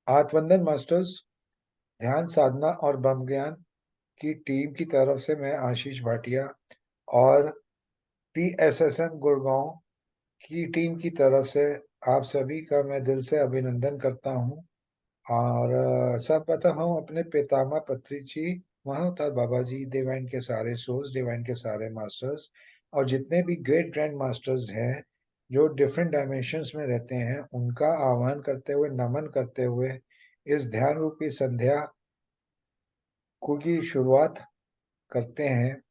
आत्मवंदन masters, ध्यान साधना और ब्रह्म ज्ञान की टीम की तरफ से मैं आशीष भाटिया और PSSM गुड़गांव की टीम की तरफ से आप सभी का मैं दिल से अभिनंदन करता हूँ। और सर्वप्रथम हम अपने पितामह पत्रिजी महाअवतार बाबा जी, डिवाइन के सारे सोर्स, डिवाइन के सारे मास्टर्स और जितने भी ग्रेट ग्रैंड मास्टर्स हैं जो डिफरेंट डायमेंशंस में रहते हैं, उनका आह्वान करते हुए, नमन करते हुए इस ध्यान रूपी संध्या की शुरुआत करते हैं।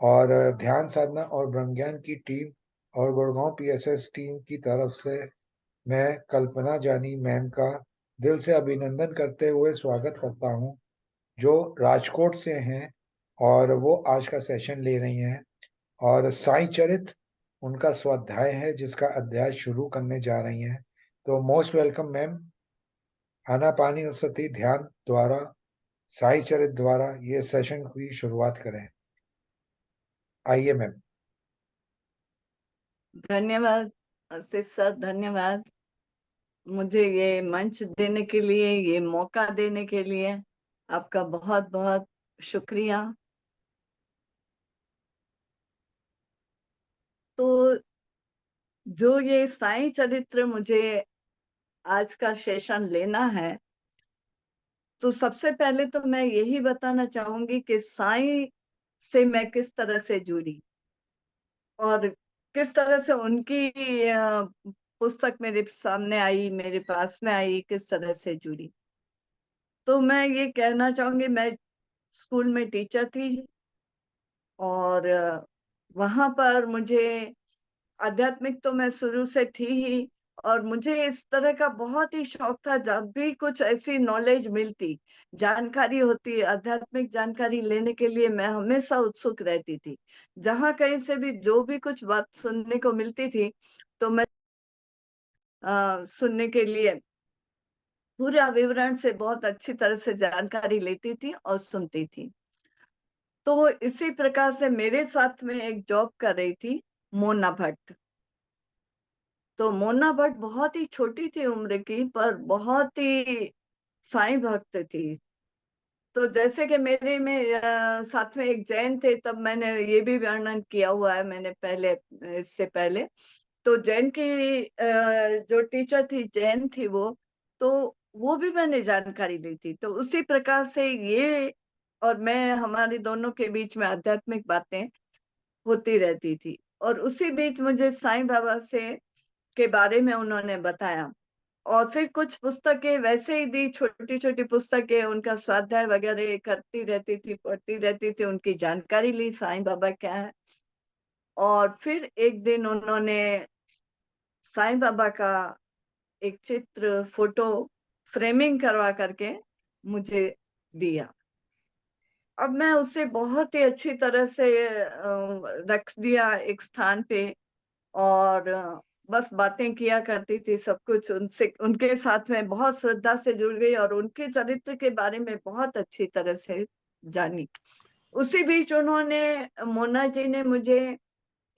और ध्यान साधना और ब्रह्म ज्ञान की टीम और गुड़गांव PSS टीम की तरफ से मैं कल्पना जानी मैम का दिल से अभिनंदन करते हुए स्वागत करता हूं, जो राजकोट से हैं और वो आज का सेशन ले रही हैं। और साईं चरित उनका स्वाध्याय है जिसका अध्याय शुरू करने जा रही हैं। तो मोस्ट वेलकम मैम। आनापानी सती ध्यान द्वारा, साईं चरित द्वारा ये सेशन की शुरुआत करें। आइए मैम। धन्यवाद आशीष सर, धन्यवाद मुझे ये मंच देने के लिए, ये मौका देने के लिए आपका बहुत बहुत शुक्रिया। तो जो ये साईं चरित्र मुझे आज का सेशन लेना है, तो सबसे पहले तो मैं यही बताना चाहूंगी कि साईं से मैं किस तरह से जुड़ी और किस तरह से उनकी पुस्तक मेरे सामने आई, मेरे पास में आई, किस तरह से जुड़ी। तो मैं ये कहना चाहूंगी, मैं स्कूल में टीचर थी और वहां पर मुझे आध्यात्मिक तो मैं शुरू से थी ही, और मुझे इस तरह का बहुत ही शौक था। जब भी कुछ ऐसी नॉलेज मिलती, जानकारी होती, आध्यात्मिक जानकारी लेने के लिए मैं हमेशा उत्सुक रहती थी। जहां कहीं से भी जो भी कुछ बात सुनने को मिलती थी, तो मैं सुनने के लिए पूरा विवरण से बहुत अच्छी तरह से जानकारी लेती थी और सुनती थी। तो इसी प्रकार से मेरे साथ में एक जॉब कर रही थी मोना भट्ट। तो मोना भट्ट बहुत ही छोटी थी उम्र की, पर बहुत ही साईं भक्त थी। तो जैसे कि मेरे में साथ में एक जैन थे, तब मैंने ये भी वर्णन किया हुआ है मैंने पहले, इससे पहले। तो जैन की जो टीचर थी, जैन थी वो, तो वो भी मैंने जानकारी ली थी। तो उसी प्रकार से ये और मैं, हमारी दोनों के बीच में आध्यात्मिक बातें होती रहती थी। और उसी बीच मुझे साईं बाबा से के बारे में उन्होंने बताया, और फिर कुछ पुस्तकें वैसे ही दी, छोटी छोटी पुस्तकें, उनका स्वाध्याय वगैरह करती रहती थी, पढ़ती रहती थी, उनकी जानकारी ली साईं बाबा क्या है। और फिर एक दिन उन्होंने साईं बाबा का एक चित्र, फोटो फ्रेमिंग करवा करके मुझे दिया। अब मैं उसे बहुत ही अच्छी तरह से रख दिया एक स्थान पे, और बस बातें किया करती थी, सब कुछ उनसे, उनके साथ में बहुत श्रद्धा से जुड़ गई और उनके चरित्र के बारे में बहुत अच्छी तरह से जानी। उसी बीच उन्होंने, मोना जी ने मुझे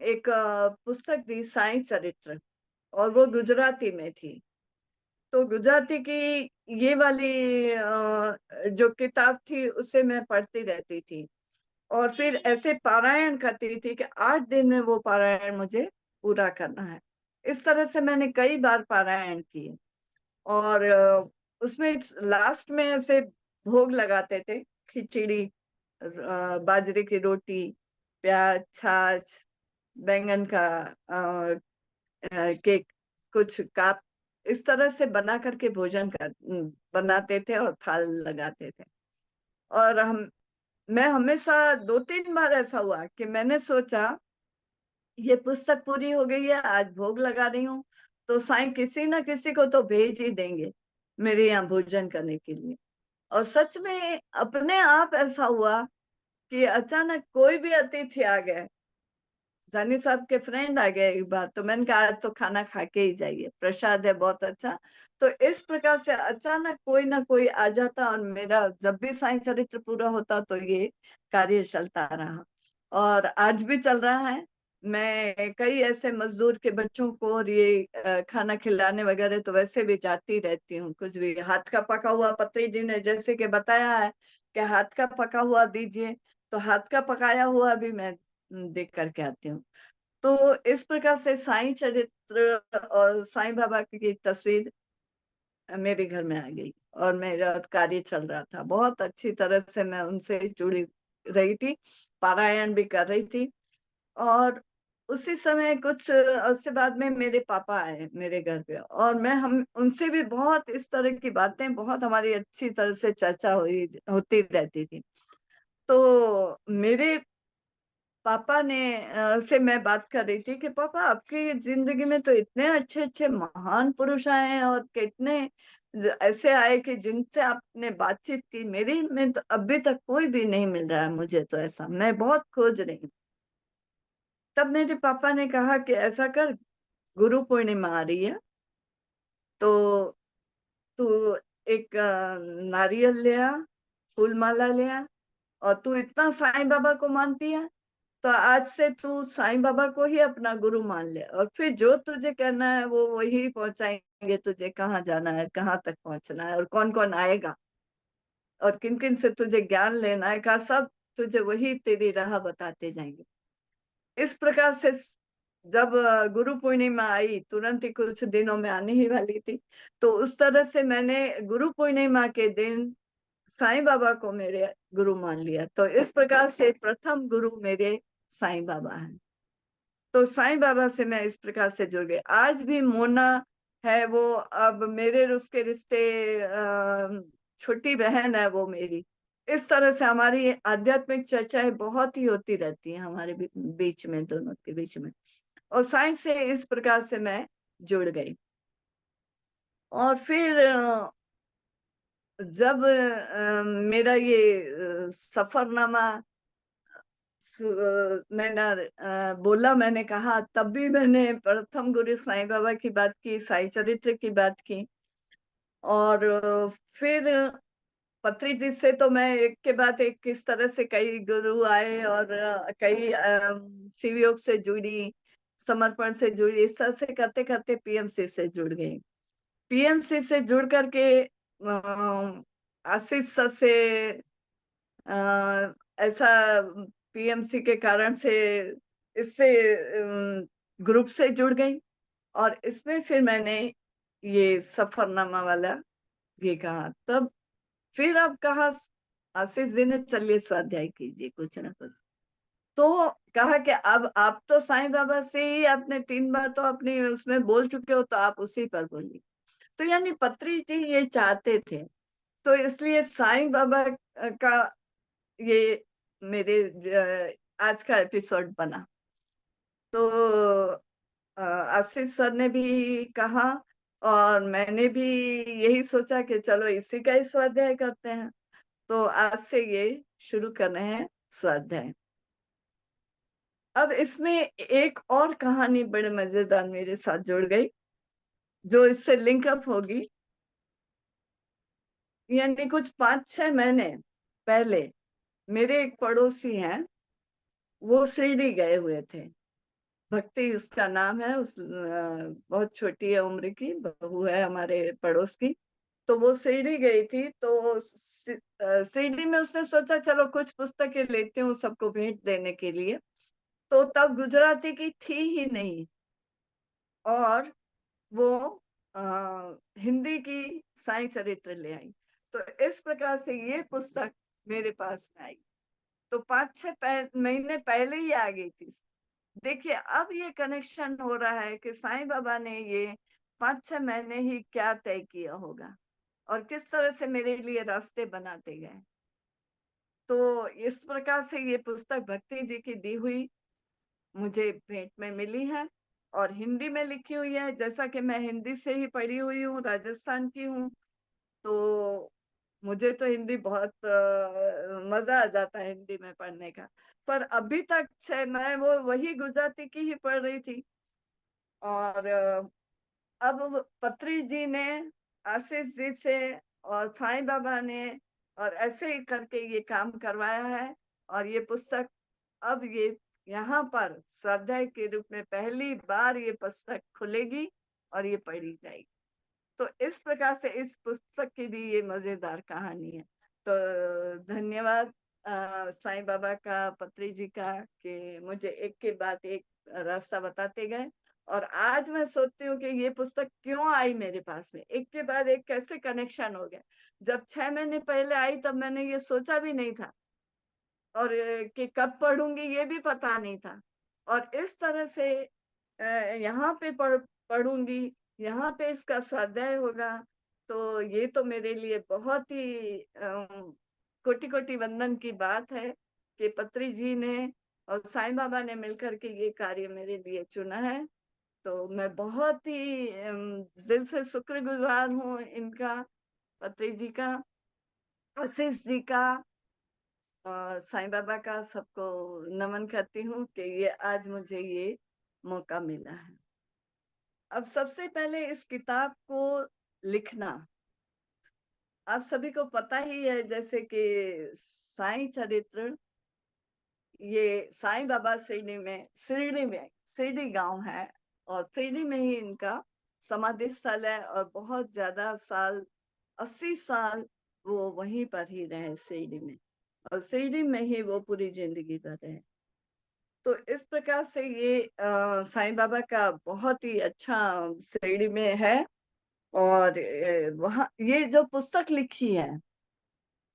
एक पुस्तक दी, साईं चरित्र, और वो गुजराती में थी। तो गुजराती की ये वाली जो किताब थी उसे मैं पढ़ती रहती थी, और फिर ऐसे पारायण करती थी कि 8 दिन में वो पारायण मुझे पूरा करना है। इस तरह से मैंने कई बार पारायण किए। और उसमें लास्ट में ऐसे भोग लगाते थे, खिचड़ी, बाजरे की रोटी, प्याज, छाछ, बैंगन का केक, कुछ काप, इस तरह से बना करके भोजन बनाते थे और थाल लगाते थे। और मैं हमेशा 2-3 बार ऐसा हुआ कि मैंने सोचा ये पुस्तक पूरी हो गई है, आज भोग लगा रही हूँ, तो साईं किसी ना किसी को तो भेज ही देंगे मेरे यहाँ भोजन करने के लिए। और सच में अपने आप ऐसा हुआ कि अचानक कोई भी अतिथि आ गए। जानी साहब के फ्रेंड आ गए एक बार, तो मैंने कहा आज तो खाना खा के ही जाइए, प्रसाद है बहुत अच्छा। तो इस प्रकार से अचानक कोई ना कोई आ जाता, और मेरा जब भी साईं चरित्र पूरा होता तो ये कार्य चलता रहा, और आज भी चल रहा है। मैं कई ऐसे मजदूर के बच्चों को और ये खाना खिलाने वगैरह तो वैसे भी जाती रहती हूँ। कुछ भी हाथ का पका हुआ, पत्री जी ने जैसे कि बताया है कि हाथ का पका हुआ दीजिए, तो हाथ का पकाया हुआ भी मैं देख करके आती हूँ। तो इस प्रकार से साईं चरित्र और साईं बाबा की तस्वीर मेरे घर में आ गई और मेरा कार्य चल रहा था। बहुत अच्छी तरह से मैं उनसे जुड़ी रही थी, पारायण भी कर रही थी। और उसी समय कुछ उससे बाद में मेरे पापा आए मेरे घर पे, और मैं हम उनसे भी बहुत इस तरह की बातें, बहुत हमारी अच्छी तरह से चर्चा हुई होती रहती थी। तो मेरे पापा ने से मैं बात कर रही थी कि पापा, आपकी जिंदगी में तो इतने अच्छे अच्छे महान पुरुष आए हैं और कितने ऐसे आए कि जिनसे आपने बातचीत की, मेरी में तो अभी तक कोई भी नहीं मिल रहा है, मुझे तो ऐसा, मैं बहुत खोज रही हूँ। तब मेरे पापा ने कहा कि ऐसा कर, गुरु पूर्णिमा आ रही है, तो तू एक नारियल ले आ, फूल माला ले आ, और तू इतना साईं बाबा को मानती है, तो आज से तू साईं बाबा को ही अपना गुरु मान ले, और फिर जो तुझे करना है वो वही पहुंचाएंगे तुझे, कहाँ जाना है, कहाँ तक पहुंचना है, और कौन कौन आएगा, और किन किन से तुझे ज्ञान लेना है का, सब तुझे वही तेरी राह बताते जाएंगे। इस प्रकार से जब गुरु पूर्णिमा आई, तुरंत ही कुछ दिनों में आने ही वाली थी, तो उस तरह से मैंने गुरु पूर्णिमा के दिन साईं बाबा को मेरे गुरु मान लिया। तो इस प्रकार से प्रथम गुरु मेरे साईं बाबा हैं। तो साईं बाबा से मैं इस प्रकार से जुड़ गई। आज भी मोना है वो, अब मेरे उसके रिश्ते, छोटी बहन है वो मेरी। इस तरह से हमारी आध्यात्मिक चर्चाएं बहुत ही होती रहती हैं हमारे बीच में, दोनों के बीच में। और साइंस से इस प्रकार से मैं जुड़ गई। और फिर जब मेरा ये सफरनामा मैंने बोला, मैंने कहा, तब भी मैंने प्रथम गुरु साईं बाबा की बात की, साईं चरित्र की बात की। और फिर पत्री जी से तो मैं एक के बाद एक किस तरह से कई गुरु आए, और कई शिवयोग से जुड़ी, समर्पण से जुड़ी, इस तरह से करते करते पीएमसी से जुड़ गई। पीएमसी से जुड़ करके आशीष सर से ऐसा, पीएमसी के कारण से इससे ग्रुप से जुड़ गई, और इसमें फिर मैंने ये सफरनामा वाला ये कहा। तब फिर अब कहा आशीष जी ने, चलिए स्वाध्याय कीजिए कुछ ना कुछ। तो कहा कि अब आप तो साईं बाबा से ही आपने 3 बार तो अपनी उसमें बोल चुके हो, तो आप उसी पर बोलिए। तो यानी पत्री जी ये चाहते थे, तो इसलिए साईं बाबा का ये मेरे आज का एपिसोड बना। तो आशीष सर ने भी कहा, और मैंने भी यही सोचा कि चलो इसी का ही स्वाध्याय करते हैं। तो आज से ये शुरू कर रहे हैं स्वाध्याय। अब इसमें एक और कहानी बड़े मजेदार मेरे साथ जुड़ गई, जो इससे लिंकअप होगी। यानी कुछ 5-6 महीने पहले मेरे एक पड़ोसी हैं, वो शिरडी गए हुए थे। भक्ति उसका नाम है, उस बहुत छोटी है उम्र की, बहू है हमारे पड़ोस की। तो वो शिरडी गई थी, तो शिरडी में उसने सोचा चलो कुछ पुस्तकें लेती हूँ सबको भेंट देने के लिए। तो तब गुजराती की थी ही नहीं, और वो हिंदी की साईं चरित्र ले आई। तो इस प्रकार से ये पुस्तक मेरे पास में आई। तो 5-6 महीने पहले ही आ गई थी। देखिए अब ये कनेक्शन हो रहा है कि साईं बाबा ने ये 5-6 महीने ही क्या तय किया होगा, और किस तरह से मेरे लिए रास्ते बनाते गए। तो इस प्रकार से ये पुस्तक भक्ति जी की दी हुई मुझे भेंट में मिली है, और हिंदी में लिखी हुई है। जैसा कि मैं हिंदी से ही पढ़ी हुई हूँ, राजस्थान की हूँ, तो मुझे तो हिंदी बहुत मजा आ जाता है हिंदी में पढ़ने का। पर अभी तक से मैं वो वही गुजराती की ही पढ़ रही थी। और अब पत्री जी ने आशीष जी से और साईं बाबा ने, और ऐसे ही करके ये काम करवाया है। और ये पुस्तक अब यहाँ पर स्वाध्याय के रूप में पहली बार ये पुस्तक खुलेगी और ये पढ़ी जाएगी। तो इस प्रकार से इस पुस्तक की भी ये मजेदार कहानी है। तो धन्यवाद साईं बाबा का, पत्री जी का, कि मुझे एक के बाद एक रास्ता बताते गए। और आज मैं सोचती हूँ कि ये पुस्तक क्यों आई मेरे पास में, एक के बाद एक कैसे कनेक्शन हो गया। जब 6 महीने पहले आई तब मैंने ये सोचा भी नहीं था, और कि कब पढ़ूंगी ये भी पता नहीं था। और इस तरह से यहाँ पे पढ़ूंगी, यहाँ पे इसका स्वाध्याय होगा। तो ये तो मेरे लिए बहुत ही कोटि कोटि वंदन की बात है कि पत्री जी ने और साईं बाबा ने मिलकर के ये कार्य मेरे लिए चुना है। तो मैं बहुत ही दिल से शुक्रगुजार हूँ इनका, पत्री जी का, आशीष जी का और साईं बाबा का। सबको नमन करती हूँ कि ये आज मुझे ये मौका मिला है। अब सबसे पहले इस किताब को लिखना, आप सभी को पता ही है, जैसे कि साईं चरित्र, ये साईं बाबा शिरडी गांव है, और शिरडी में ही इनका समाधि स्थल है। और बहुत ज्यादा साल, 80 साल वो वहीं पर ही रहे शिरडी में, और शिरडी में ही वो पूरी जिंदगी भर रहे। तो इस प्रकार से ये साईं बाबा का बहुत ही अच्छा शिरडी में है। और वहाँ ये जो पुस्तक लिखी है,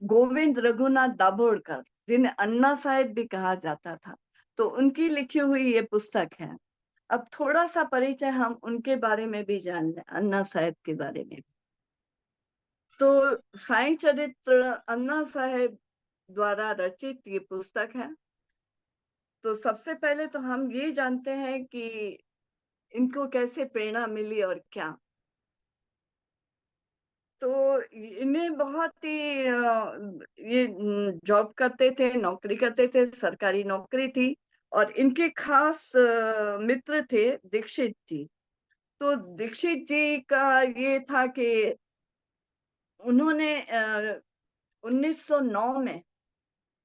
गोविंद रघुनाथ दाभोलकर, जिन्हें अन्ना साहेब भी कहा जाता था, तो उनकी लिखी हुई ये पुस्तक है। अब थोड़ा सा परिचय हम उनके बारे में भी जान लें, अन्ना साहेब के बारे में। तो साईं चरित्र अन्ना साहेब द्वारा रचित ये पुस्तक है। तो सबसे पहले तो हम ये जानते हैं कि इनको कैसे प्रेरणा मिली और क्या। तो इन्हें बहुत ही ये जॉब करते थे, नौकरी करते थे, सरकारी नौकरी थी। और इनके खास मित्र थे दीक्षित जी। तो दीक्षित जी का ये था कि उन्होंने 1909 में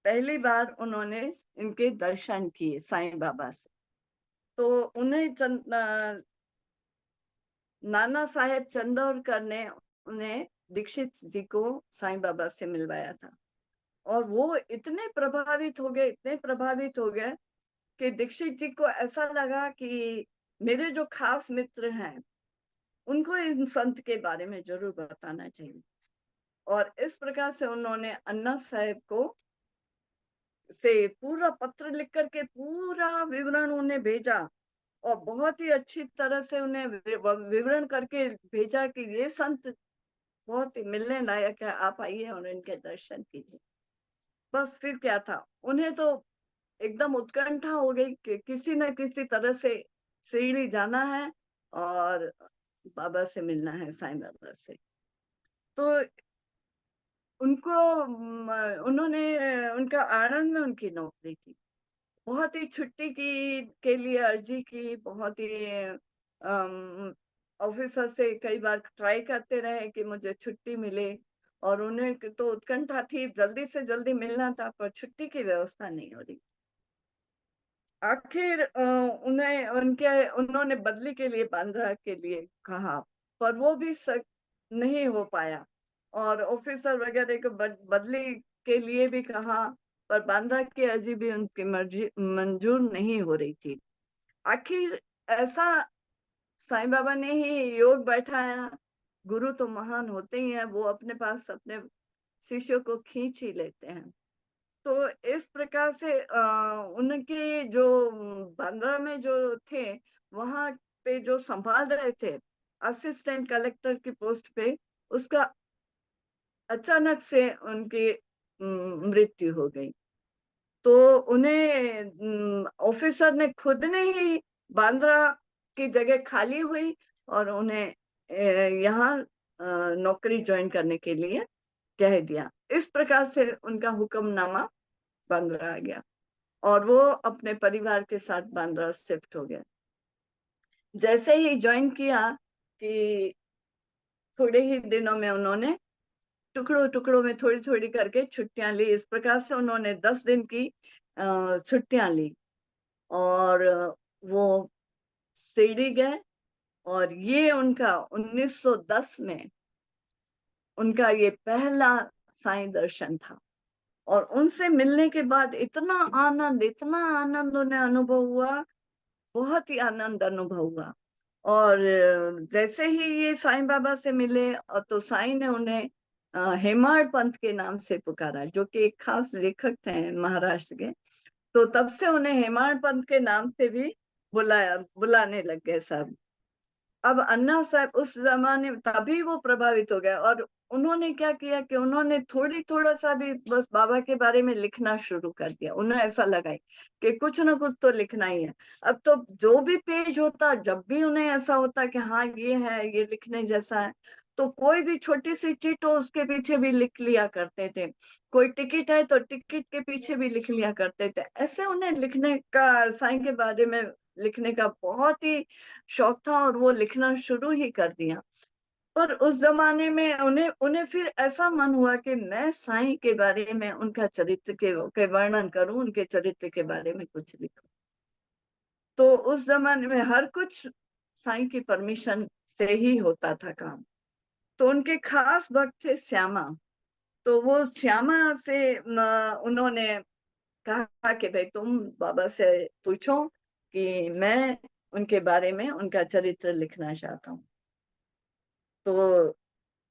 पहली बार उन्होंने इनके दर्शन किए साईं बाबा से। तो उन्हें नाना साहेब चंदौरकर ने उन्हें दीक्षित जी को साईं बाबा से मिलवाया था। और वो इतने प्रभावित हो गए, इतने प्रभावित हो गए कि दीक्षित जी को ऐसा लगा कि मेरे जो खास मित्र हैं उनको इन संत के बारे में जरूर बताना चाहिए। और इस प्रकार से उन्होंने अन्ना साहेब को से पूरा पत्र लिख करके पूरा विवरण उन्हें भेजा, और बहुत ही अच्छी तरह से उन्हें विवरण करके भेजा कि ये संत बहुत ही मिलने लायक है, आप आइए और इनके दर्शन कीजिए। बस फिर क्या था, उन्हें तो एकदम उत्कंठा हो गई कि किसी न किसी तरह से शिरडी जाना है और बाबा से मिलना है, साईं बाबा से। तो उनको उन्होंने उनका आनंद में उनकी नौकरी थी, बहुत ही छुट्टी की के लिए अर्जी की, बहुत ही ऑफिसर से कई बार ट्राई करते रहे कि मुझे छुट्टी मिले। और उन्हें तो उत्कंठा थी, जल्दी से जल्दी मिलना था, पर छुट्टी की व्यवस्था नहीं हो रही। आखिर उन्होंने बदली के लिए बांद्रा के लिए कहा, पर वो भी नहीं हो पाया। और ऑफिसर वगैरह को बदली के लिए भी कहा, पर बांद्रा की अर्जी भी उनकी मर्जी मंजूर नहीं हो रही थी। आखिर ऐसा साईं बाबा ने ही योग बैठाया। गुरु तो महान होते ही हैं, वो अपने पास अपने शिष्यों को खींच ही लेते हैं। तो इस प्रकार से उनके जो बांद्रा में जो थे, वहां पे जो संभाल रहे थे असिस्टेंट कलेक्टर की पोस्ट पे, उसका अचानक से उनकी मृत्यु हो गई। तो उन्हें ऑफिसर ने खुद ने ही बांद्रा की जगह खाली हुई और उन्हें यहाँ नौकरी ज्वाइन करने के लिए कह दिया। इस प्रकार से उनका हुक्मनामा बांद्रा आ गया और वो अपने परिवार के साथ बांद्रा शिफ्ट हो गए। जैसे ही ज्वाइन किया कि थोड़े ही दिनों में उन्होंने टुकड़ों टुकड़ों में थोड़ी थोड़ी करके छुट्टियां ली। इस प्रकार से उन्होंने 10 दिन की छुट्टियां ली और वो शिरडी गए, और ये उनका 1910 में उनका ये पहला साईं दर्शन था। और उनसे मिलने के बाद इतना आनंद उन्हें अनुभव हुआ, बहुत ही आनंद अनुभव हुआ। और जैसे ही ये साईं बाबा से मिले, और तो साईं ने उन्हें हेमाड पंथ के नाम से पुकारा, जो कि एक खास लेखक थे महाराष्ट्र के। तो तब से उन्हें हेमाड पंथ के नाम से भी बुलाने लग गए सब। अब अन्ना साहब उस जमाने में तभी वो प्रभावित हो गए, और उन्होंने क्या किया कि उन्होंने थोड़ा सा भी बस बाबा के बारे में लिखना शुरू कर दिया। उन्हें ऐसा लगा कि कुछ ना कुछ तो लिखना ही है। अब तो जो भी पेज होता, जब भी उन्हें ऐसा होता कि हाँ ये है, ये लिखने जैसा है, तो कोई भी छोटी सी चिट हो उसके पीछे भी लिख लिया करते थे। कोई टिकट है तो टिकट के पीछे भी लिख लिया करते थे। ऐसे उन्हें लिखने का, साईं के बारे में लिखने का बहुत ही शौक था, और वो लिखना शुरू ही कर दिया। पर उस जमाने में उन्हें उन्हें फिर ऐसा मन हुआ कि मैं साईं के बारे में, उनका चरित्र के वर्णन करूं, उनके चरित्र के बारे में कुछ लिखूं। तो उस जमाने में हर कुछ साईं की परमिशन से ही होता था काम। तो उनके खास भक्त थे श्यामा। तो वो श्यामा से उन्होंने कहा कि भाई तुम बाबा से पूछो कि मैं उनके बारे में, उनका चरित्र लिखना चाहता हूँ। तो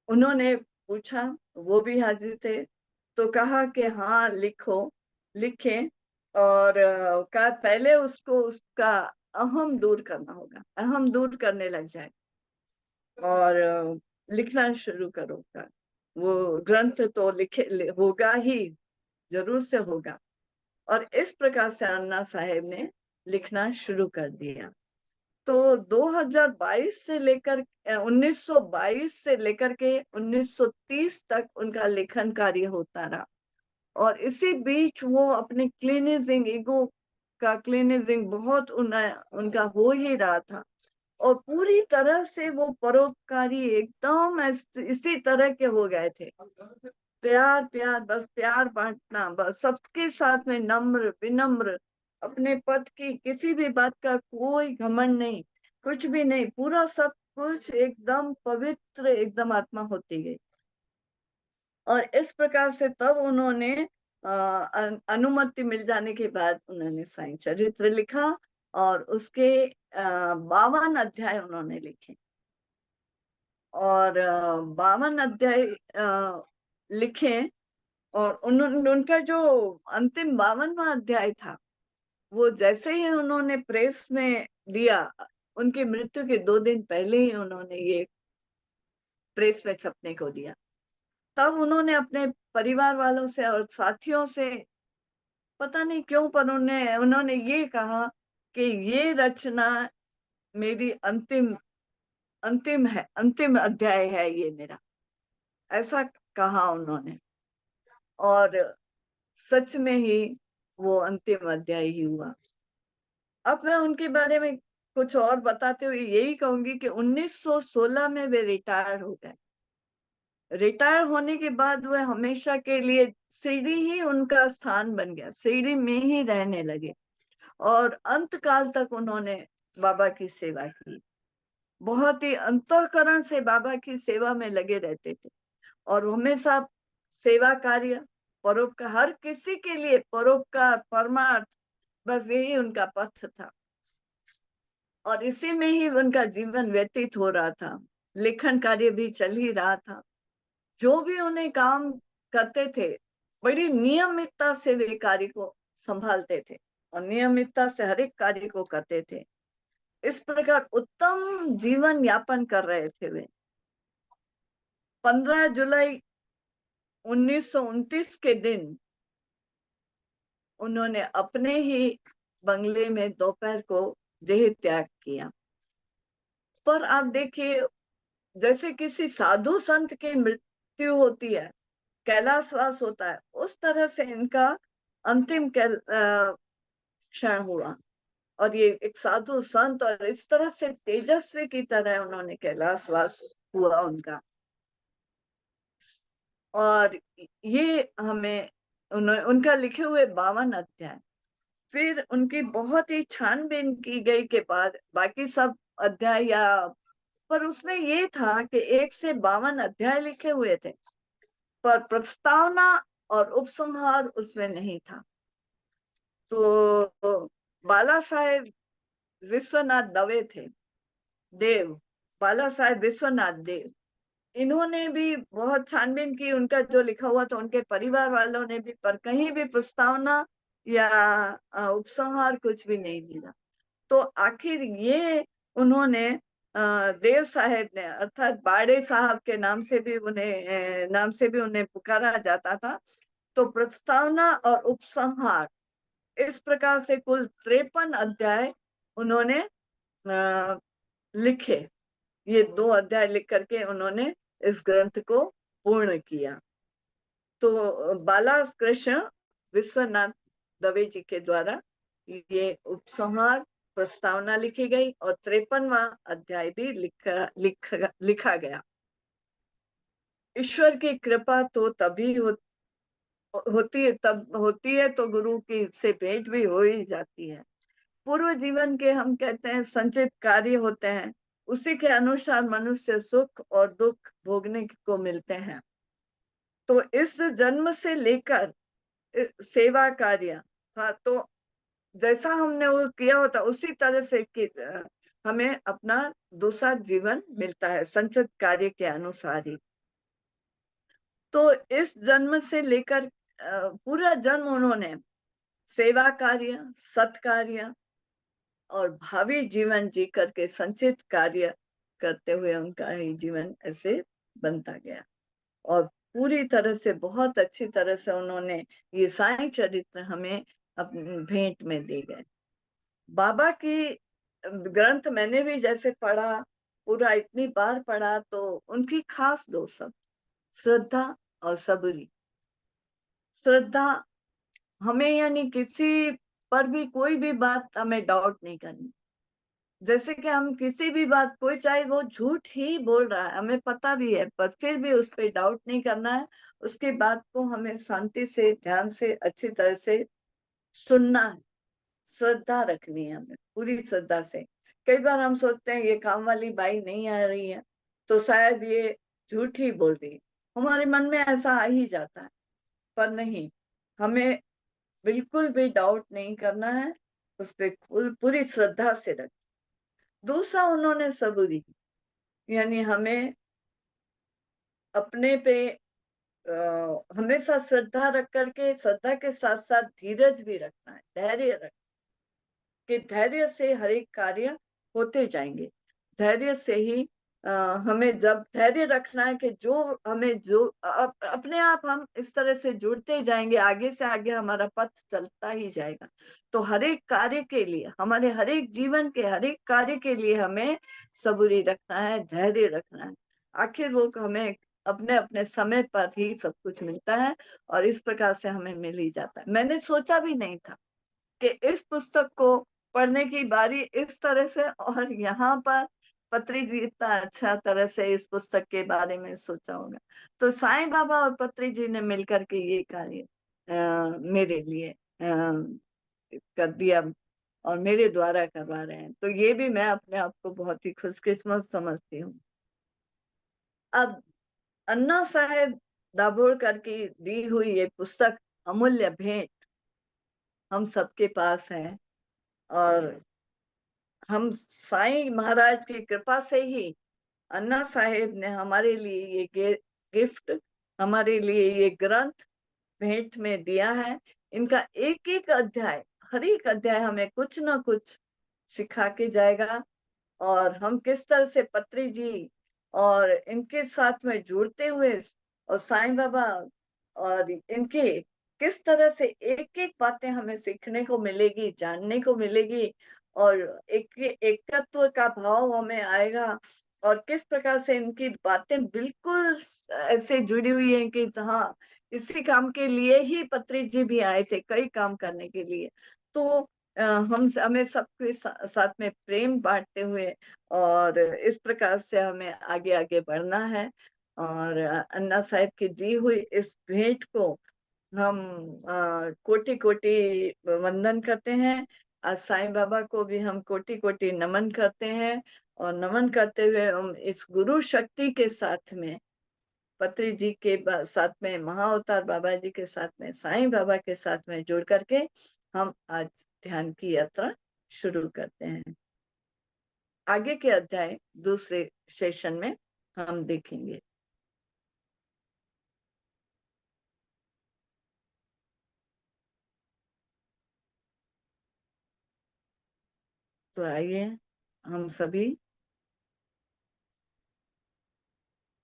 उन्होंने पूछा, वो भी हाजिर थे। तो कहा कि हाँ लिखो, लिखें। और कहा पहले उसको, उसका अहम दूर करना होगा, अहम दूर करने लग जाए, और लिखना शुरू करो। का वो ग्रंथ तो होगा ही, जरूर से होगा। और इस प्रकार से अन्ना साहेब ने लिखना शुरू कर दिया। तो 2022 से लेकर 1922 से लेकर के 1930 तक उनका लेखन कार्य होता रहा। और इसी बीच वो अपने क्लीनिजिंग, ईगो का क्लीनिजिंग बहुत उनका हो ही रहा था। और पूरी तरह से वो परोपकारी, एकदम इसी तरह के हो गए थे। प्यार प्यार, बस प्यार बांटना, बस सबके साथ में नम्र विनम्र, अपने पद की किसी भी बात का कोई घमंड नहीं, कुछ भी नहीं, पूरा सब कुछ एकदम पवित्र, एकदम आत्मा होती गई। और इस प्रकार से तब उन्होंने अनुमति मिल जाने के बाद उन्होंने साईं चरित्र लिखा, और उसके 52 अध्याय उन्होंने लिखे। और 52 अध्याय लिखे। और उनका जो अंतिम 52वां अध्याय था, वो जैसे ही उन्होंने प्रेस में दिया, उनकी मृत्यु के 2 दिन पहले ही उन्होंने ये प्रेस में छपने को दिया। तब उन्होंने अपने परिवार वालों से और साथियों से, पता नहीं क्यों, पर उन्होंने उन्होंने ये कहा कि ये रचना मेरी अंतिम अंतिम है, अंतिम अध्याय है ये मेरा, ऐसा कहा उन्होंने। और सच में ही वो अंतिम अध्याय ही हुआ। अब मैं उनके बारे में कुछ और बताते हुए यही कहूंगी कि 1916 में वे रिटायर हो गए। रिटायर होने के बाद वह हमेशा के लिए शिरडी ही उनका स्थान बन गया, शिरडी में ही रहने लगे। और अंत काल तक उन्होंने बाबा की सेवा की, बहुत ही अंतःकरण से बाबा की सेवा में लगे रहते थे। और हमेशा सेवा कार्य, परोपकार, हर किसी के लिए परोपकार, परमार्थ, बस यही उनका पथ था। और इसी में ही उनका जीवन व्यतीत हो रहा था। लेखन कार्य भी चल ही रहा था। जो भी उन्हें काम करते थे, बड़ी नियमितता से वे कार्य को संभालते थे, और नियमितता से हर एक कार्य को करते थे। इस प्रकार उत्तम जीवन यापन कर रहे थे वे। 15 जुलाई 1929 के दिन उन्होंने अपने ही बंगले में दोपहर को देह त्याग किया। पर आप देखिए, जैसे किसी साधु संत की मृत्यु होती है, कैलाशवास होता है, उस तरह से इनका अंतिम क्षण हुआ। और ये एक साधु संत, और इस तरह से तेजस्वी की तरह उन्होंने कैलाशवास हुआ उनका। और ये हमें उनका लिखे हुए 52 अध्याय, फिर उनकी बहुत ही छानबीन की गई के बाद बाकी सब अध्याय या, पर उसमें ये था कि 1 से 52 लिखे हुए थे, पर प्रस्तावना और उपसंहार उसमें नहीं था। तो बाला साहेब विश्वनाथ दवे थे, देव, बाला साहेब विश्वनाथ देव, इन्होंने भी बहुत छानबीन की, उनका जो लिखा हुआ था उनके परिवार वालों ने भी, पर कहीं भी प्रस्तावना या उपसंहार कुछ भी नहीं मिला। तो आखिर ये उन्होंने देव साहेब ने, अर्थात बाड़े साहब के नाम से भी उन्हें पुकारा जाता था। तो प्रस्तावना और उपसंहार, इस प्रकार से कुल 53 अध्याय उन्होंने लिखे। ये 2 अध्याय लिख करके उन्होंने इस ग्रंथ को पूर्ण किया। तो बाला कृष्ण विश्वनाथ दवे जी के द्वारा ये उपसंहार, प्रस्तावना लिखी गई और 53वां अध्याय भी लिखा गया। ईश्वर की कृपा तो तभी होती है तो गुरु की से भेंट भी हो ही जाती है। पूर्व जीवन के हम कहते हैं संचित कार्य होते हैं, उसी के अनुसार मनुष्य सुख और दुख भोगने को मिलते हैं। तो इस जन्म से लेकर सेवा कार्य था, तो जैसा हमने वो किया होता उसी तरह से कि हमें अपना दूसरा जीवन मिलता है संचित कार्य के अनुसार ही। तो इस जन्म से लेकर पूरा जन्म उन्होंने सेवा कार्य, सत्कार्य और भावी जीवन जी करके संचित कार्य करते हुए उनका ही जीवन ऐसे बनता गया। और पूरी तरह से बहुत अच्छी तरह से उन्होंने ये साईं चरित्र हमें अपनी भेंट में दे गए। बाबा की ग्रंथ मैंने भी जैसे पढ़ा, पूरा इतनी बार पढ़ा, तो उनकी खास 2 शब्द, श्रद्धा और सबूरी। श्रद्धा, हमें यानी किसी पर भी कोई भी बात हमें डाउट नहीं करनी। जैसे कि हम किसी भी बात, कोई चाहे वो झूठ ही बोल रहा है, हमें पता भी है, पर फिर भी उस पर डाउट नहीं करना है। उसकी बात को हमें शांति से, ध्यान से, अच्छी तरह से सुनना है। श्रद्धा रखनी है हमें, पूरी श्रद्धा से। कई बार हम सोचते हैं ये काम वाली बाई नहीं आ रही है तो शायद ये झूठ ही बोल रही है, हमारे मन में ऐसा आ ही जाता है। पर नहीं, हमें बिल्कुल भी डाउट नहीं करना है, उस पर पूरी श्रद्धा से रख। दूसरा उन्होंने सबूरी, यानी हमें अपने पे हमेशा श्रद्धा रख करके, श्रद्धा के साथ साथ धीरज भी रखना है, धैर्य रख के, धैर्य से हर एक कार्य होते जाएंगे। धैर्य से ही हमें जब धैर्य रखना है कि जो हमें जो अपने आप हम इस तरह से जुड़ते जाएंगे, आगे से आगे हमारा पथ चलता ही जाएगा। तो हर एक कार्य के लिए, हमारे हर एक जीवन के हर एक कार्य के लिए हमें सबूरी रखना है, धैर्य रखना है। आखिर वो हमें अपने अपने समय पर ही सब कुछ मिलता है, और इस प्रकार से हमें मिल ही जाता है। मैंने सोचा भी नहीं था कि इस पुस्तक को पढ़ने की बारी इस तरह से, और यहाँ पर पत्री जी इतना अच्छा तरह से इस पुस्तक के बारे में सोचा होगा। तो साईं बाबा और पत्री जी ने मिलकर के ये कार्य मेरे लिए कर दिया, और मेरे द्वारा करवा रहे हैं, तो ये भी मैं अपने आप को बहुत ही खुशकिस्मत समझती हूँ। अब अन्ना साहेब दाभोलकर की दी हुई ये पुस्तक अमूल्य भेंट हम सबके पास है, और हम साईं महाराज की कृपा से ही अन्ना साहेब ने हमारे लिए ये गिफ्ट, हमारे लिए ये ग्रंथ भेंट में दिया है। इनका एक एक अध्याय, हर एक अध्याय हमें कुछ ना कुछ सिखा के जाएगा, और हम किस तरह से पत्री जी और इनके साथ में जुड़ते हुए, और साईं बाबा और इनके किस तरह से एक एक बातें हमें सीखने को मिलेगी, जानने को मिलेगी, और एक एकत्व का भाव हमें आएगा। और किस प्रकार से इनकी बातें बिल्कुल ऐसे जुड़ी हुई हैं कि हाँ, इसी काम के लिए ही पत्री जी भी आए थे, कई काम करने के लिए। तो हम हमें सबके साथ में प्रेम बांटते हुए, और इस प्रकार से हमें आगे आगे बढ़ना है। और अन्ना साहिब की दी हुई इस भेंट को हम कोटि कोटि वंदन करते हैं। आज साईं बाबा को भी हम कोटि कोटि नमन करते हैं। और नमन करते हुए हम इस गुरु शक्ति के साथ में, पत्री जी के साथ में, महाअवतार बाबा जी के साथ में, साईं बाबा के साथ में जुड़ करके हम आज ध्यान की यात्रा शुरू करते हैं। आगे के अध्याय दूसरे सेशन में हम देखेंगे। तो आइए हम सभी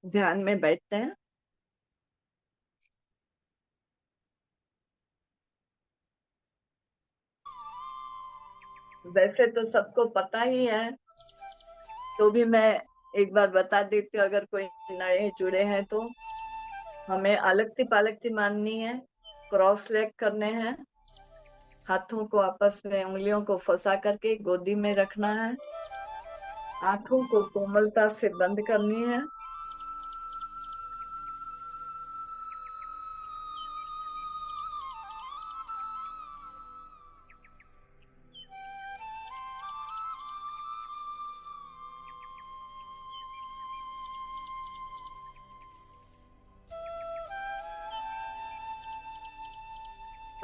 ध्यान में बैठते हैं। वैसे तो सबको पता ही है, तो भी मैं एक बार बता देती हूँ, अगर कोई नए जुड़े हैं तो। हमें अलगती पालगती माननी है, क्रॉस लेग करने हैं, हाथों को आपस में उंगलियों को फंसा करके गोदी में रखना है, आंखों को कोमलता से बंद करनी है।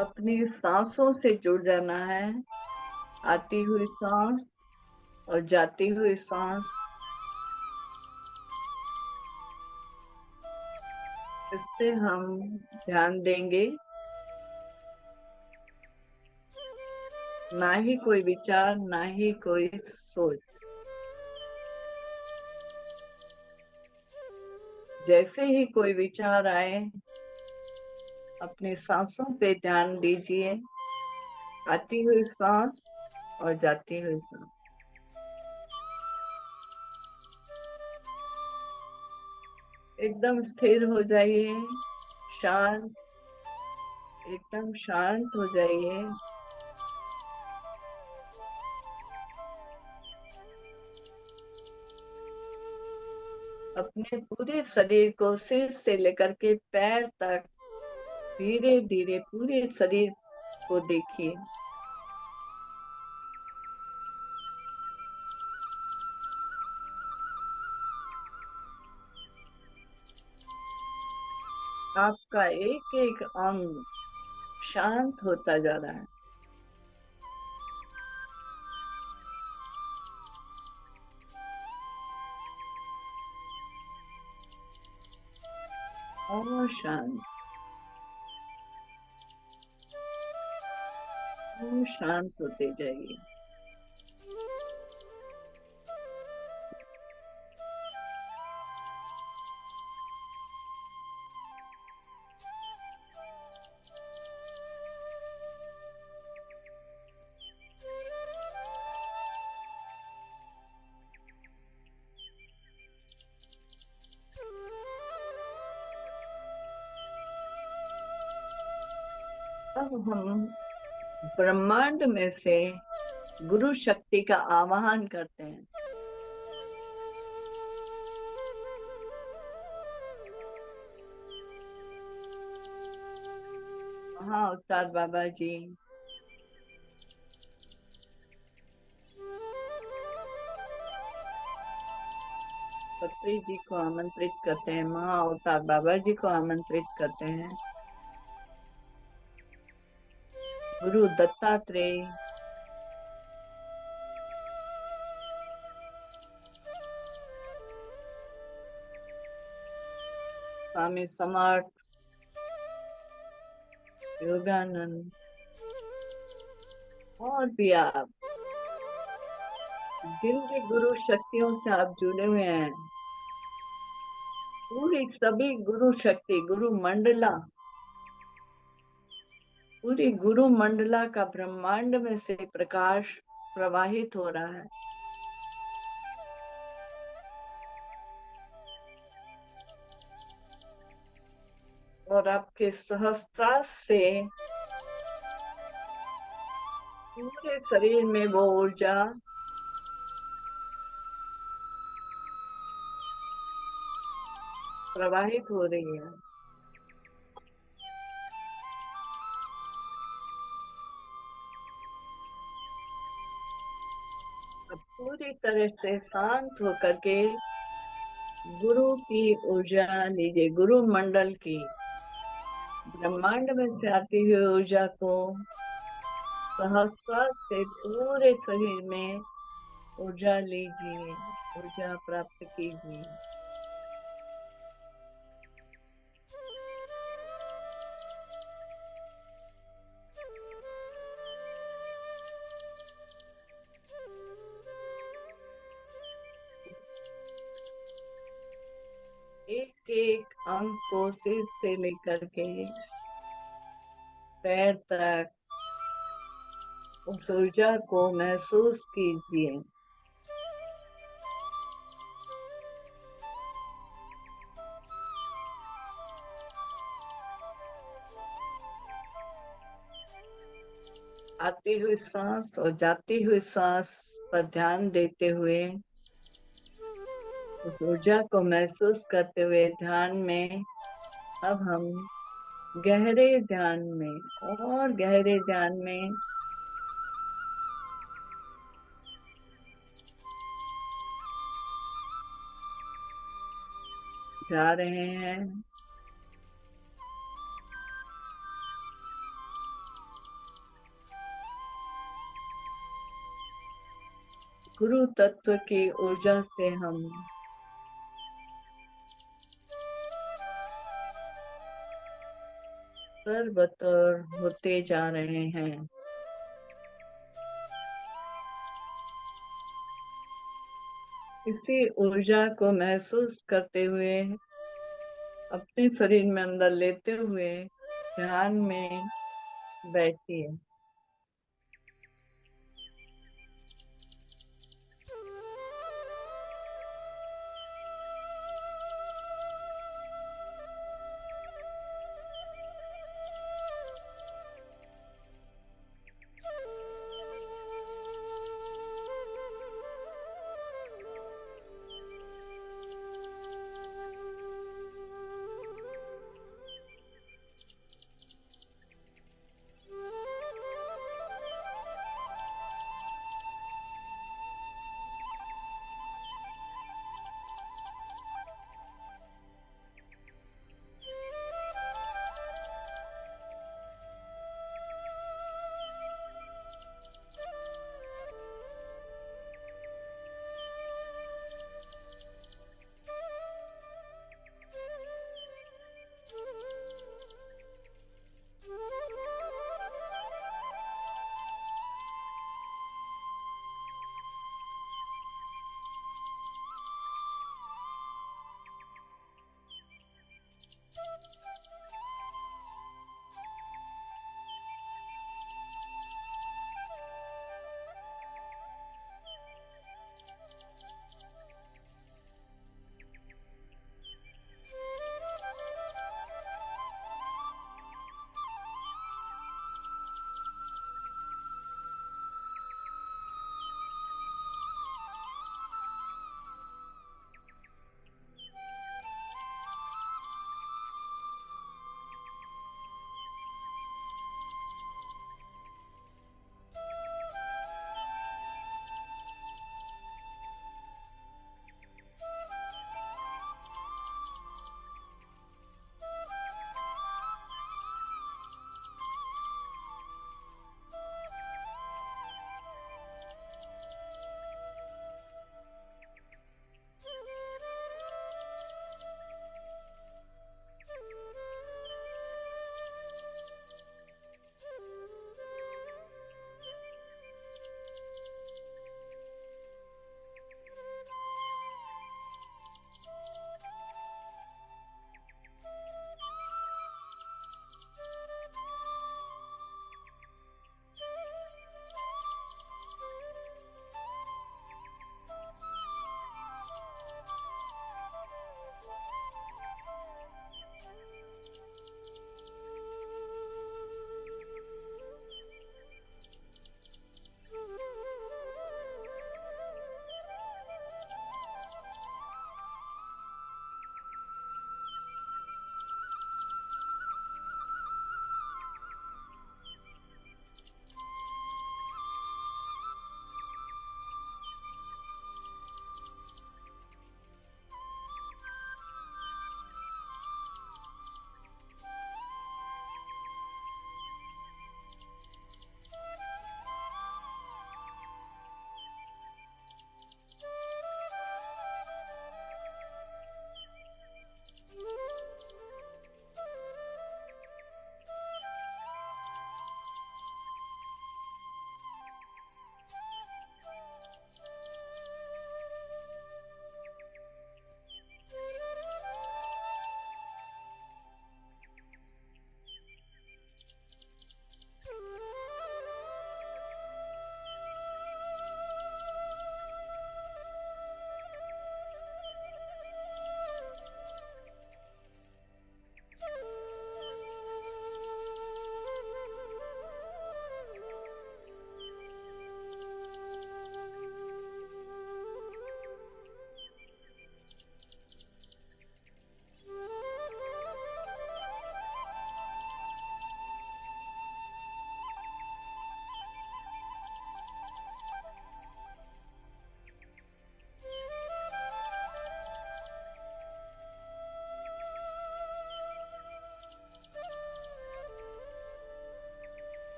अपनी सांसों से जुड़ जाना है, आती हुई सांस और जाती हुई सांस, इस पे हम ध्यान देंगे। ना ही कोई विचार, ना ही कोई सोच। जैसे ही कोई विचार आए, अपनी सांसों पे ध्यान दीजिए, आती हुई सांस और जाती हुई सांस। एकदम स्थिर हो जाइए, शांत, एकदम शांत हो जाइए। अपने पूरे शरीर को सिर से लेकर के पैर तक धीरे धीरे पूरे शरीर को देखिए। आपका एक एक अंग शांत होता जा रहा है। और शांत, और शांत होते जाइए। अब हम ब्रह्मांड में से गुरु शक्ति का आवाहन करते हैं। हाँ अवतार बाबा जी, पत्री जी को आमंत्रित करते हैं, महा अवतार बाबा जी को आमंत्रित करते हैं, गुरु दत्तात्रेय, स्वामी समर्थ, योगानंद, और भी आप जिन भी गुरु शक्तियों से आप जुड़े हुए हैं, पूरी सभी गुरु शक्ति, गुरु मंडला, पूरी गुरु मंडला का ब्रह्मांड में से प्रकाश प्रवाहित हो रहा है। और आपके सहस्त्रार से पूरे शरीर में वो ऊर्जा प्रवाहित हो रही है। पूरी तरह से शांत होकर के गुरु की ऊर्जा लीजिए, गुरु मंडल की, ब्रह्मांड में से आती हुई ऊर्जा को सहस्त्र से पूरे शरीर में ऊर्जा लीजिए, ऊर्जा प्राप्त कीजिए। एक एक अंग को सिर से लेकर के पैर तक उस ऊर्जा को महसूस कीजिए। आती हुई सांस और जाती हुई सांस पर ध्यान देते हुए, उस ऊर्जा को महसूस करते हुए ध्यान में अब हम गहरे ध्यान में और गहरे ध्यान में जा रहे हैं। गुरु तत्व की ऊर्जा से हम सर्वतर होते जा रहे हैं। इसी ऊर्जा को महसूस करते हुए, अपने शरीर में अंदर लेते हुए ध्यान में बैठिए।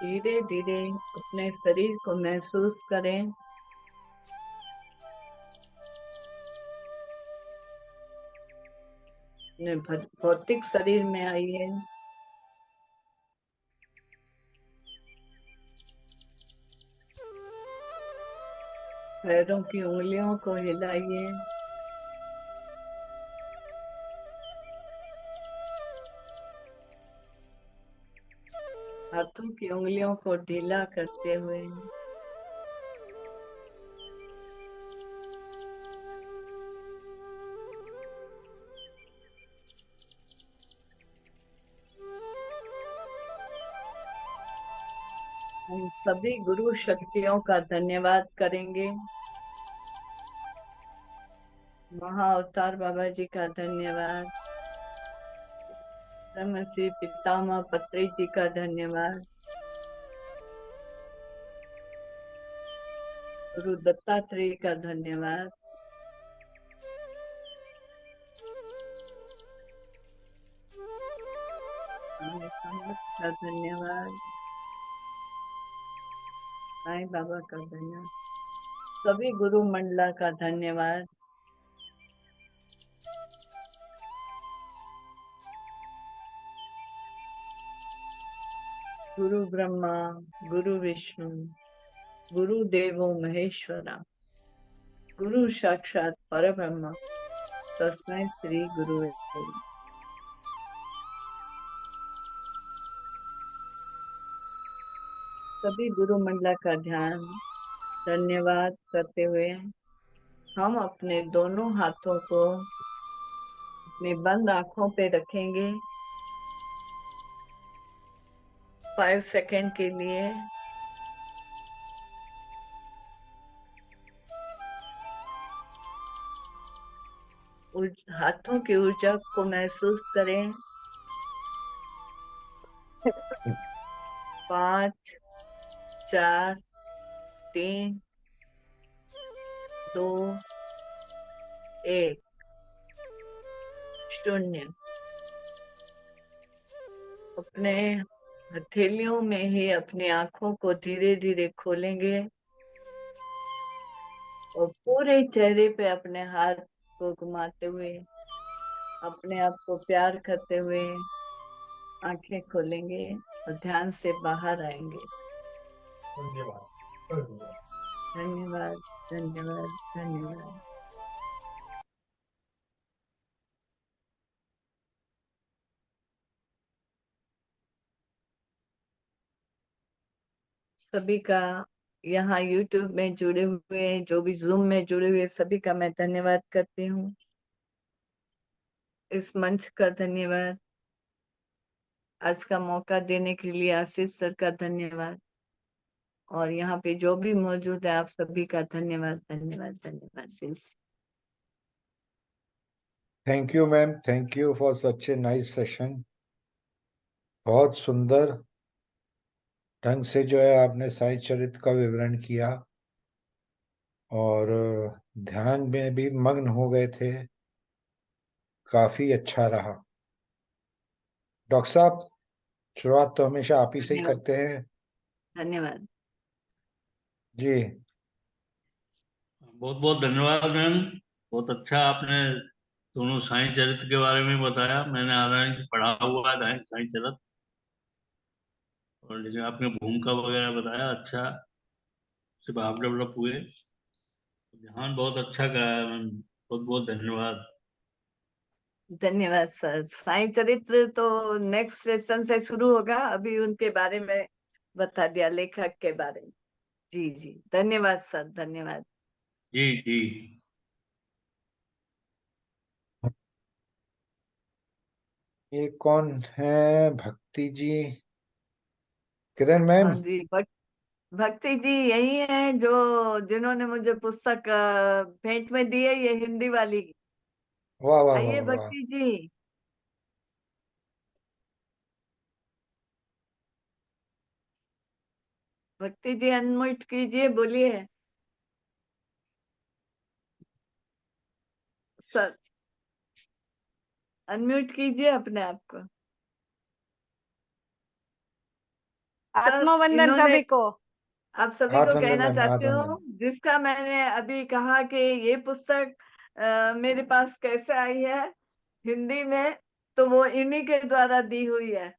धीरे धीरे अपने शरीर को महसूस करें। अपने भौतिक शरीर में आइए। पैरों की उंगलियों को हिलाइए। हाथों की उंगलियों को ढीला करते हुए हम सभी गुरु शक्तियों का धन्यवाद करेंगे। महा अवतार बाबा जी का धन्यवाद। ब्रह्मश्री पितामह पत्री जी का धन्यवाद। गुरु दत्तात्रेय का धन्यवाद। स्वामी समर्थ का धन्यवाद। साईं बाबा का धन्यवाद। सभी गुरु मंडला का धन्यवाद। गुरु ब्रह्मा, गुरु विष्णु, गुरु देवो महेश्वरा, गुरु साक्षात परब्रह्म, तस्मै श्री गुरुवे नमः। सभी गुरु मंडला का ध्यान धन्यवाद करते हुए हम अपने दोनों हाथों को अपनी बंद आंखों पे रखेंगे 5 सेकेंड के लिए। हाथों की ऊर्जा को महसूस करें। 5, 4, 3, 2, 1, 0। अपने हथेलियों में ही अपनी आंखों को धीरे धीरे खोलेंगे और पूरे चेहरे पे अपने हाथ को घुमाते हुए अपने आप को प्यार करते हुए आंखें खोलेंगे और ध्यान से बाहर आएंगे। धन्यवाद, धन्यवाद, धन्यवाद। सभी का यहाँ YouTube में जुड़े हुए, जो भी Zoom में जुड़े हुए सभी का मैं धन्यवाद करती हूँ। इस मंच का धन्यवाद। आज का मौका देने के लिए आशीष सर का धन्यवाद। और यहाँ पे जो भी मौजूद है आप सभी का धन्यवाद, धन्यवाद, धन्यवाद दिल से। Thank you ma'am, thank you for such a nice session. बहुत सुंदर ढंग से जो है आपने साईं चरित्र का विवरण किया और ध्यान में भी मग्न हो गए थे। काफी अच्छा रहा। डॉक्टर साहब, शुरुआत तो हमेशा आप ही से ही धन्यवाद, करते हैं। धन्यवाद। जी। बहुत बहुत धन्यवाद मैम। बहुत अच्छा आपने दोनों साईं चरित्र के बारे में बताया। मैंने हालांकि पढ़ा हुआ है साईं चरित्र, और लेकिन आपने भूमिका वगैरह बताया, अच्छा से भाव डेवलप हुए। ध्यान बहुत अच्छा कराया मैम, बहुत बहुत धन्यवाद। धन्यवाद सर। साईं चरित्र तो नेक्स्ट सेशन से शुरू होगा, अभी उनके बारे में बता दिया, लेखक के बारे में। जी जी, धन्यवाद सर, धन्यवाद। जी जी। ये कौन है? भक्ति जी, किरण मैम। हाँ जी, भक्ति जी यही है जो जिन्होंने मुझे पुस्तक भेंट में दी है, ये हिंदी वाली। वाह वाह वाह आइए वाह। भक्ति जी। भक्ति जी अनम्यूट कीजिए, बोलिए सर। अनम्यूट कीजिए अपने आप को। सर आत्मवंदन इन्होंने, सभी को। आप सभी हाथ को वंदन कहना मैम, हाथ चाहती वंदन। हूँ, जिसका मैंने अभी कहा कि ये पुस्तक मेरे पास कैसे आई है हिंदी में, तो वो इन्हीं के द्वारा दी हुई है।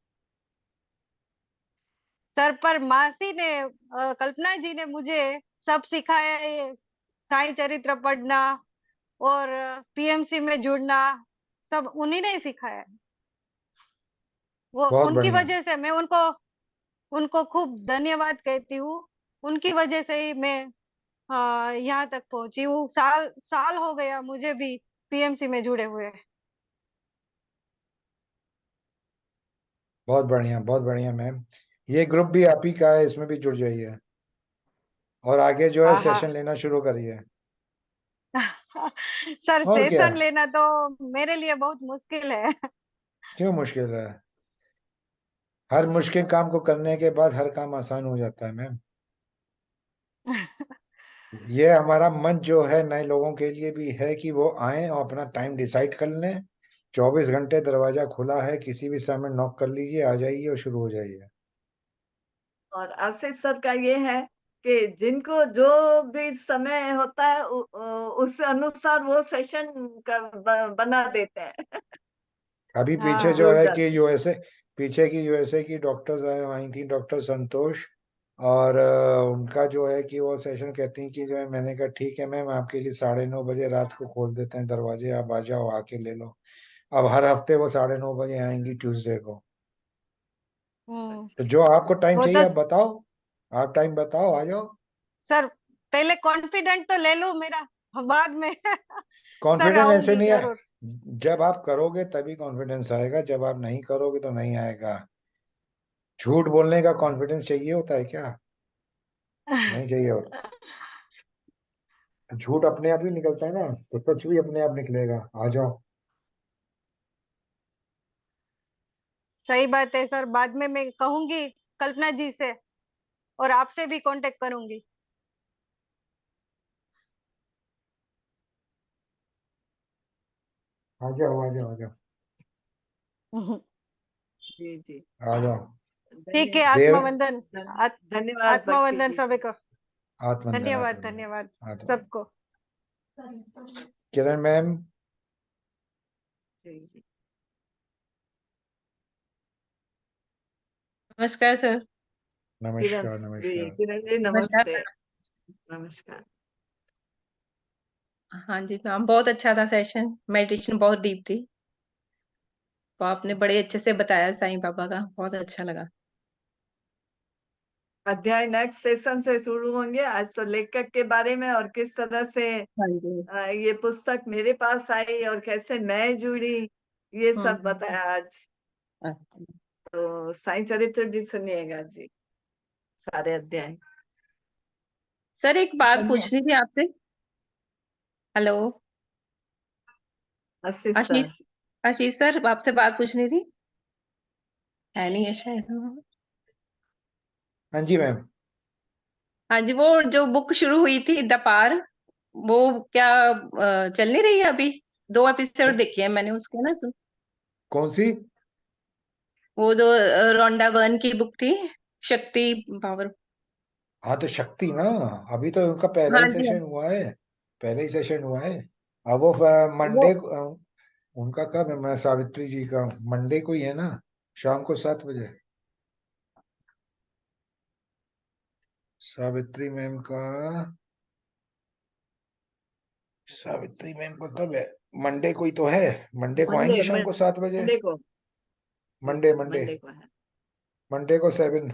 सर पर मासी ने कल्पना जी ने मुझे सब सिखाया, ये साईं चरित्र पढ़ना और पीएमसी में जुड़ना, सब उन्हीं ने सिखाया है। वो बहुत उनकी बढ़िया। वजह से मैं उनको उनको खूब धन्यवाद कहती हूँ। उनकी वजह से ही मैं यहाँ तक पहुंची हूँ। साल साल हो गया मुझे भी पीएमसी में जुड़े हुए। बहुत बढ़िया, बहुत बढ़िया मैम। ये ग्रुप भी आप ही का है, इसमें भी जुड़ जाइए और आगे जो है आहा। सेशन लेना शुरू करिए। सर और क्या, सेशन लेना तो मेरे लिए बहुत मुश्किल है। क्यों मुश्किल है? हर मुश्किल काम को करने के बाद हर काम आसान हो जाता है मैम। ये हमारा मंच जो है नए लोगों के लिए भी है कि वो आए और अपना टाइम डिसाइड कर लें। 24 घंटे दरवाजा खुला है, किसी भी समय नॉक कर लीजिए, आ जाइए और शुरू हो जाइए। और आशीष सर का ये है कि जिनको जो भी समय होता है उस अनुसार वो सेशन बना देते हैं। अभी पीछे हाँ। जो है जोरदार। कि यूएसए, पीछे की यूएसए की डॉक्टर्स आई थी, डॉक्टर संतोष, और उनका जो है कि वो सेशन कहती हैं कि जो है, मैंने कहा ठीक है मैम, आपके लिए 9:30 बजे रात को खोल देते हैं दरवाजे, आप आ जाओ, आके ले लो। अब हर हफ्ते वो 9:30 बजे आएंगी ट्यूसडे को। हम्म। तो जो आपको टाइम वो चाहिए तो आप बताओ, आप टाइम बताओ, आ जाओ। सर पहले कॉन्फिडेंट तो ले लो मेरा, बाद में सर कॉन्फिडेंस ऐसे आऊंगी नहीं है, जरूर। जब आप करोगे तभी कॉन्फिडेंस आएगा, जब आप नहीं करोगे तो नहीं आएगा। झूठ बोलने का कॉन्फिडेंस चाहिए होता है क्या? नहीं चाहिए होता। झूठ अपने आप ही निकलता है ना, तो सच भी अपने आप निकलेगा। आ जाओ। सही बात है सर, बाद में मैं कहूंगी कल्पना जी से और आपसे भी कांटेक्ट करूंगी। आ जाओ, आ जाओ, आ जाओ, जी जी। आ जाओ। ठीक है, देव, आत्मवंदन। धन्यवाद बख्शी आत्मवंदन जी। सभी को। आत्मवंदन, धन्यवाद आत्मवंदन, धन्यवाद आत्मवंदन। सबको। किरण मैम। जी जी। नमस्कार सर। किरण नमस्कार, जी, नमस्कार। किरण जी नमस्कार नमस्ते। मैम। नमस्कार। हाँ जी मैम, बहुत अच्छा था सेशन, मेडिटेशन बहुत डीप थी। तो आपने बड़े अच्छे से बताया साईं बाबा का, बहुत अच्छा लगा। अध्याय नेक्स्ट सेशन से शुरू होंगे आज, तो लेखक के बारे में और किस तरह से हाँ जी। ये पुस्तक मेरे पास आई और कैसे मैं जुड़ी, ये सब हम्म। बताया आज। अच्छा। तो साईं चरित्र भी सुनिएगा जी, सारे अध्याय। सर एक बात धन्यवाद। पूछनी थी आपसे। हेलो। आशीष आशीष, सर। आशीष सर आपसे बात पूछनी थी। है नहीं है शायद। हाँ जी मैम। हाँ जी, वो जो बुक शुरू हुई थी द पार, वो क्या चल नहीं रही है अभी? 2 एपिसोड देखे हैं मैंने उसके ना। कौन सी? वो जो रोंडा बर्न की बुक थी, शक्ति पावर। हाँ तो शक्ति ना, अभी तो उनका पहला हाँ ही जी हाँ। सेशन हुआ है, पहला ही सेशन हुआ है। अब वो वो मंडे, उनका कब है? मैं सावित्री जी का मंडे को ही है ना, शाम को 7 बजे। सावित्री मैम का, सावित्री मैम का कब है? मंडे को ही तो है। मंडे को आएंगी मंडे शाम को 7 बजे। मंडे को। जी मंडे, जी, मंडे, मंडे को है। मंडे को 7।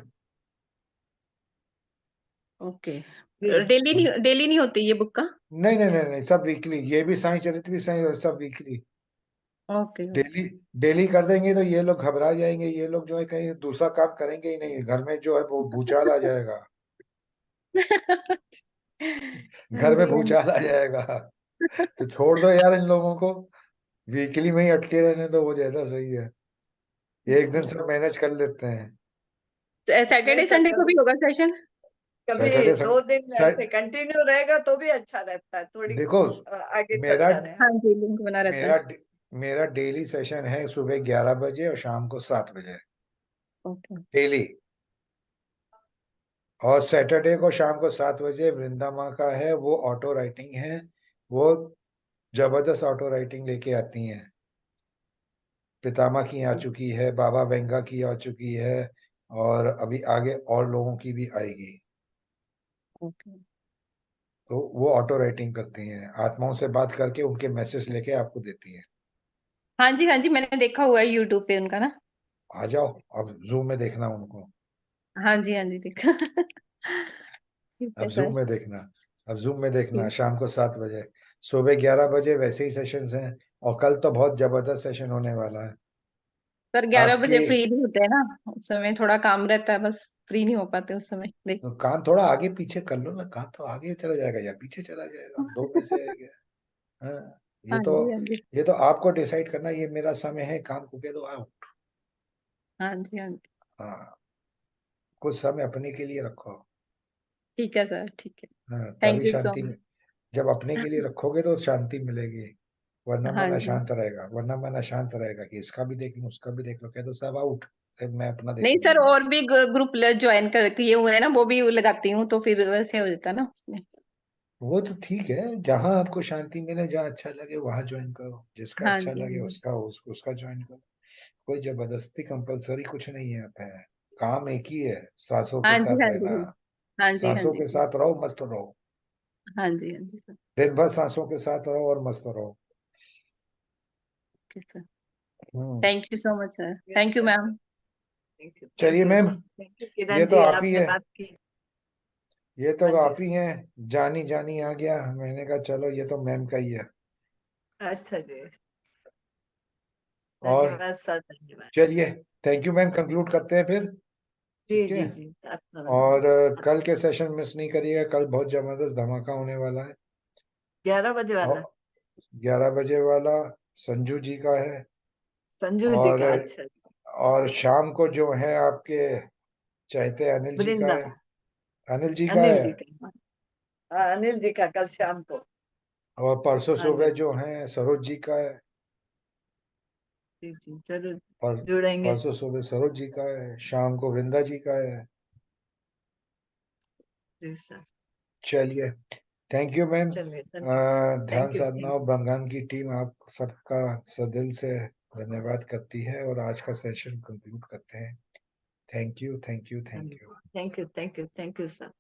ओके। जी। डेली नहीं होती ये बुक का? नहीं नहीं नहीं नहीं, सब वीकली। ये भी साई चरित्र भी साई, सब वीकली। ओके। डेली, डेली कर देंगे तो ये लोग घबरा जाएंगे, ये लोग जो है कहीं दूसरा काम करेंगे ही नहीं, घर में जो है वो भूचाल आ जाएगा। हाँ घर में जी हाँ भूचाल आ जाएगा। तो छोड़ दो यार इन लोगों को, वीकली में ही अटके रहने तो वो ज्यादा सही है। एक दिन से मैनेज कर लेते हैं। जी। नहीं सैटरडे सर, संडे को भी कभी होगा सेशन? कभी सैटरडे 2 दिन ऐसे कंटिन्यू रहेगा तो भी अच्छा रहता है, थोड़ी देखो, आगे मेरा चलता रहे। हाँ जी, लिंक बना रहता है। मेरा मेरा डेली सेशन है सुबह 11 बजे और शाम को 7 बजे। ओके। डेली। और सैटरडे को शाम को 7 बजे वृंदा माँ का है, वो ऑटो राइटिंग है। वो जबरदस्त ऑटो राइटिंग लेके आती हैं। पितामा की आ चुकी है, बाबा वेंगा की आ चुकी है, और अभी आगे और लोगों की भी आएगी। ओके। तो वो ऑटो राइटिंग करती हैं, आत्माओं से बात करके उनके मैसेज लेके आपको देती हैं। हाँ जी, हाँ जी, मैंने देखा हुआ है यूट्यूब पे उनका ना। आ जाओ, अब जूम में देखना उनको। हाँ जी, हाँ जी, देखा। ठीक अब है सर। जूम में देखना। अब जूम में देखना ठीक। शाम को 7 बजे। सुबह 11 बजे वैसे ही सेशंस हैं, और कल तो बहुत जबरदस्त सेशन होने वाला है। सर 11 बजे आपके फ्री नहीं होते हैं ना, उस समय थोड़ा काम रहता है, बस फ्री नहीं हो पाते उस समय देख। तो काम थोड़ा आगे पीछे कर लो ना, काम तो आगे चला जाएगा या पीछे चला जाएगा, दो में से है। हाँ, हाँ जी, हाँ जी। ये तो आपको डिसाइड करना, ये मेरा समय है, काम को कह दो आउट। हाँ जी, हाँ जी। हाँ, कुछ समय अपने के लिए रखो। ठीक है सर, ठीक है। हाँ, थैंक तभी यू सो शांति मच। जब अपने के लिए रखोगे तो शांति मिलेगी। वरना हाँ मन जी। अशांत रहेगा, वरना मन अशांत रहेगा कि इसका भी देख लूं, उसका भी देख लो, कह दो सब आउट, सिर्फ मैं अपना नहीं देखूंगी। सर, और भी ग्रुप ज्वाइन कर किए हुए हैं ना, वो भी लगाती हूँ, तो फिर वैसे हो जाता है ना उसमें। वो तो ठीक है, जहां आपको शांति मिले, जहां अच्छा लगे वहां ज्वाइन करो, जिसका हाँ अच्छा जी, हाँ लगे जी। उसका ज्वाइन करो। कोई जबरदस्ती कंपलसरी कुछ नहीं है पे। काम एक ही है, सांसों के हाँ जी, साथ हाँ रहना। जी। हाँ जी, हाँ सांसों जी। के साथ रहो, मस्त रहो। हाँ जी, हाँ जी सर। दिन भर सांसों के साथ रहो और मस्त रहो। Okay sir. Hmm. Thank you so much sir. Yes thank you sir, ma'am. Thank you, चलिए thank you, ma'am, thank you ये किरण तो जी, आप ही आपने है, बात की। ये तो हाँ जी आप ही सर। हैं। जानी जानी आ गया, मैंने कहा चलो ये तो मैम का ही है। अच्छा जी, और धन्यवाद सर, धन्यवाद। चलिए, थैंक यू मैम, कंक्लूड करते हैं फिर। जी ठीक है। जी जी, आपका और धन्यवाद। कल के सेशन मिस नहीं करिएगा, कल बहुत जबरदस्त धमाका होने वाला है। 11 बजे और वाला 11 बजे वाला संजू जी का है। संजू जी और का, अच्छा। शाम को जो है आपके चहते अनिल जी का वृंदा, है। अनिल जी का अनिल है। जी का, हाँ, अनिल जी का कल शाम को। और परसों हाँ जी सुबह जो है सरोज जी का है। जी जी, जरूर और जुड़ेंगे। परसों सुबह सरोज जी का है, शाम को वृंदा जी का है। जी सर, चलिए, थैंक यू मैम। चलिए, धन्यवाद, ध्यान थैंक यू, साधना थैंक और ब्रह्मांड की टीम आप सबका सदिल से धन्यवाद करती है, और आज का सेशन कंक्लूड करते हैं। Thank you, thank you, thank you, you. Thank you, thank you, thank you sir.